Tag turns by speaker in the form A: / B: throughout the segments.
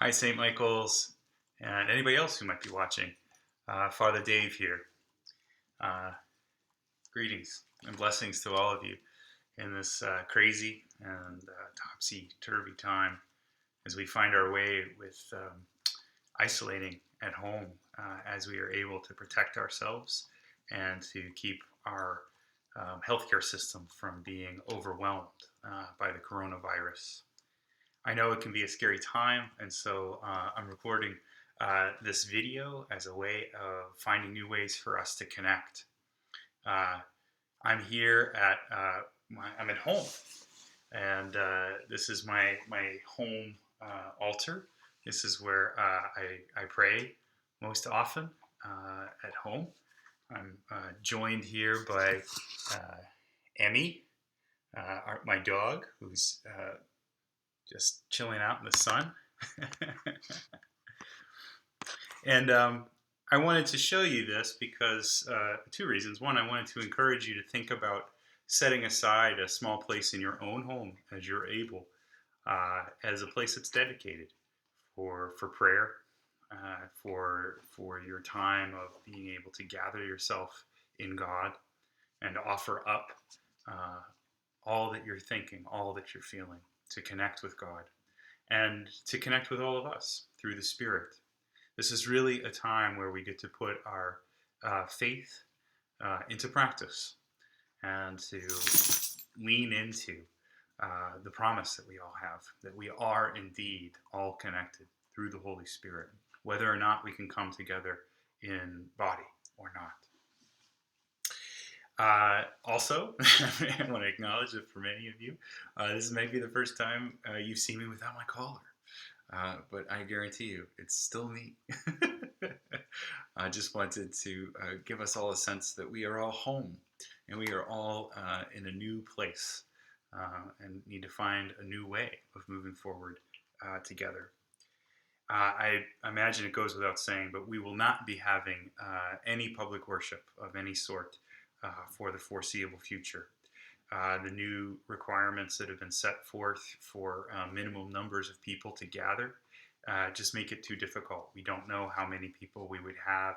A: Hi, St. Michael's, and anybody else who might be watching. Father Dave here. Uh, Greetings and blessings to all of you in this crazy and topsy-turvy time as we find our way with isolating at home as we are able to protect ourselves and to keep our healthcare system from being overwhelmed by the coronavirus. I know it can be a scary time, and so I'm recording this video as a way of finding new ways for us to connect. I'm here I'm at home, and this is my home altar. This is where I pray most often at home. I'm joined here by Emmy, my dog, who's just chilling out in the sun. And I wanted to show you this because two reasons. One, I wanted to encourage you to think about setting aside a small place in your own home as you're able, as a place that's dedicated for prayer, for your time of being able to gather yourself in God and offer up all that you're thinking, all that you're feeling, to connect with God and to connect with all of us through the Spirit. This is really a time where we get to put our faith into practice and to lean into the promise that we all have, that we are indeed all connected through the Holy Spirit, whether or not we can come together in body or not. Also, I want to acknowledge that for many of you, this may be the first time you've seen me without my collar. But I guarantee you, it's still me. I just wanted to give us all a sense that we are all home and we are all in a new place and need to find a new way of moving forward together. I imagine it goes without saying, but we will not be having any public worship of any sort for the foreseeable future. The new requirements that have been set forth for minimum numbers of people to gather just make it too difficult. We don't know how many people we would have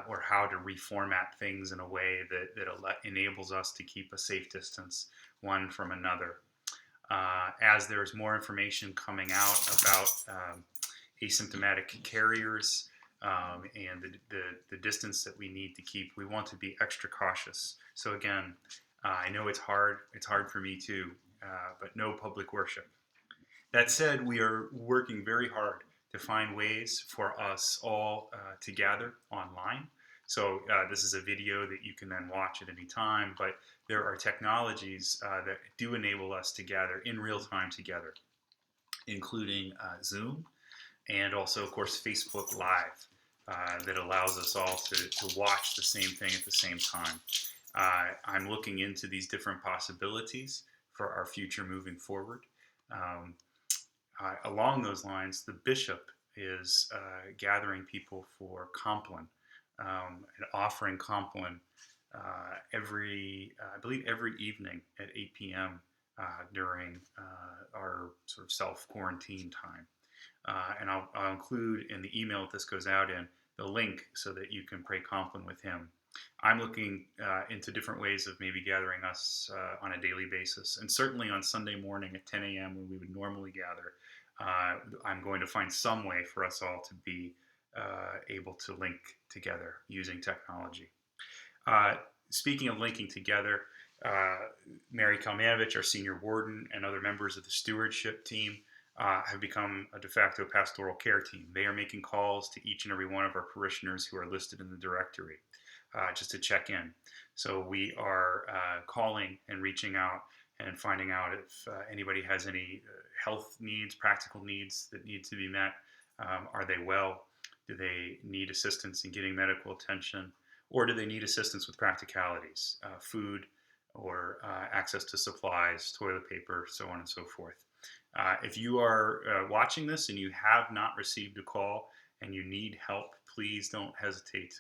A: or how to reformat things in a way that enables us to keep a safe distance one from another. As there's more information coming out about asymptomatic carriers and the distance that we need to keep, we want to be extra cautious. So again, I know it's hard. It's hard for me too, but no public worship. That said, we are working very hard to find ways for us all to gather online. So this is a video that you can then watch at any time, but there are technologies that do enable us to gather in real time together, including Zoom and also, of course, Facebook Live that allows us all to watch the same thing at the same time. I'm looking into these different possibilities for our future moving forward. Along those lines, the bishop is gathering people for Compline and offering Compline I believe every evening at 8 p.m. During our sort of self-quarantine time. And I'll include in the email that this goes out in the link so that you can pray Compline with him. I'm looking into different ways of maybe gathering us on a daily basis, and certainly on Sunday morning at 10 a.m. when we would normally gather, I'm going to find some way for us all to be able to link together using technology. Speaking of linking together, Mary Kalmanovich, our senior warden, and other members of the stewardship team have become a de facto pastoral care team. They are making calls to each and every one of our parishioners who are listed in the directory just to check in. So we are calling and reaching out and finding out if anybody has any health needs, practical needs that need to be met. Are they well? Do they need assistance in getting medical attention? Or do they need assistance with practicalities, food or access to supplies, toilet paper, so on and so forth? If you are watching this and you have not received a call and you need help, please don't hesitate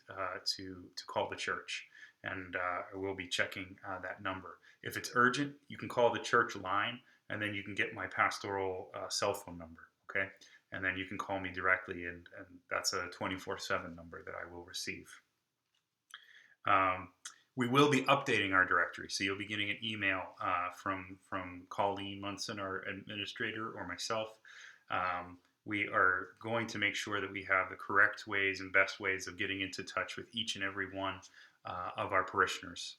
A: to call the church, and I will be checking that number. If it's urgent, you can call the church line, and then you can get my pastoral cell phone number, okay? And then you can call me directly, and that's a 24/7 number that I will receive. We will be updating our directory, so you'll be getting an email from Colleen Munson, our administrator, or myself. We are going to make sure that we have the correct ways and best ways of getting into touch with each and every one of our parishioners.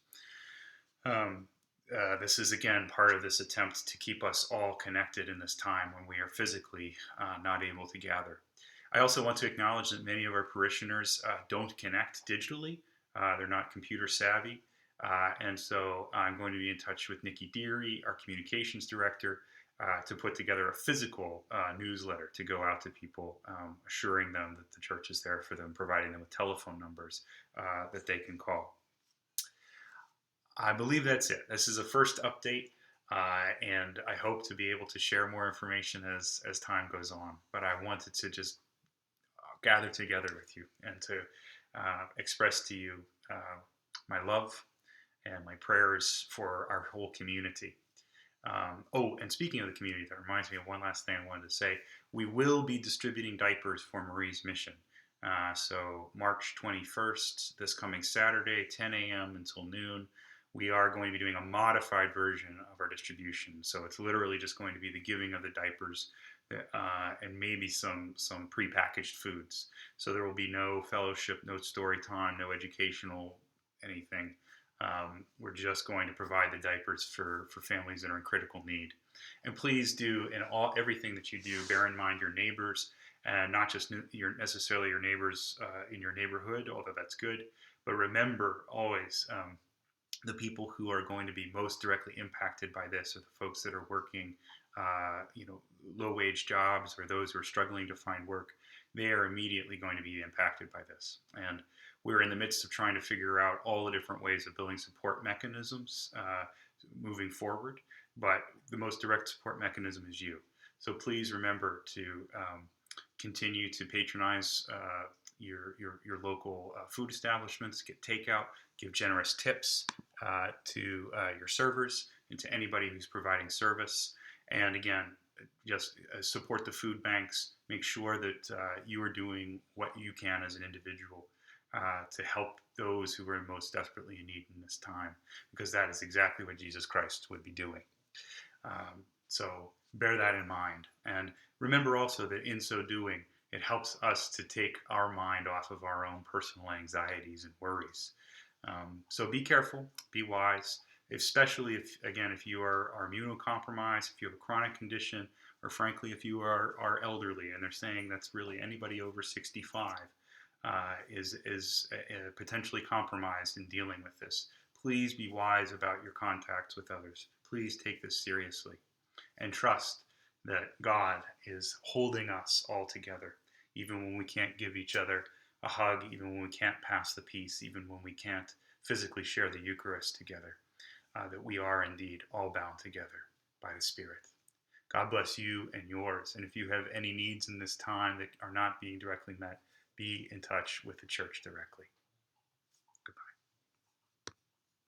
A: This is, again, part of this attempt to keep us all connected in this time when we are physically not able to gather. I also want to acknowledge that many of our parishioners don't connect digitally. They're not computer savvy. And so I'm going to be in touch with Nikki Deary, our communications director, to put together a physical newsletter to go out to people, assuring them that the church is there for them, providing them with telephone numbers that they can call. I believe that's it. This is a first update, and I hope to be able to share more information as time goes on. But I wanted to just gather together with you and to express to you my love and my prayers for our whole community. And speaking of the community, that reminds me of one last thing I wanted to say. We will be distributing diapers for Marie's mission. So March 21st, this coming Saturday, 10 a.m. until noon, we are going to be doing a modified version of our distribution. So it's literally just going to be the giving of the diapers and maybe some prepackaged foods. So there will be no fellowship, no story time, no educational anything. We're just going to provide the diapers for families that are in critical need. And please do, in everything that you do, bear in mind your neighbors, and not just necessarily your neighbors in your neighborhood, although that's good, but remember always the people who are going to be most directly impacted by this are the folks that are working low-wage jobs, or those who are struggling to find work. They are immediately going to be impacted by this. And we're in the midst of trying to figure out all the different ways of building support mechanisms moving forward. But the most direct support mechanism is you. So please remember to continue to patronize your local food establishments, get takeout, give generous tips to your servers and to anybody who's providing service. And again, just support the food banks. Make sure that you are doing what you can as an individual to help those who are most desperately in need in this time, because that is exactly what Jesus Christ would be doing. So bear that in mind. And remember also that in so doing, it helps us to take our mind off of our own personal anxieties and worries. So be careful, be wise, especially if you are immunocompromised, if you have a chronic condition, or frankly, if you are elderly, and they're saying that's really anybody over 65 is potentially compromised in dealing with this. Please be wise about your contacts with others. Please take this seriously and trust that God is holding us all together, even when we can't give each other a hug, even when we can't pass the peace, even when we can't physically share the Eucharist together, that we are indeed all bound together by the Spirit. God bless you and yours. And if you have any needs in this time that are not being directly met, be in touch with the church directly.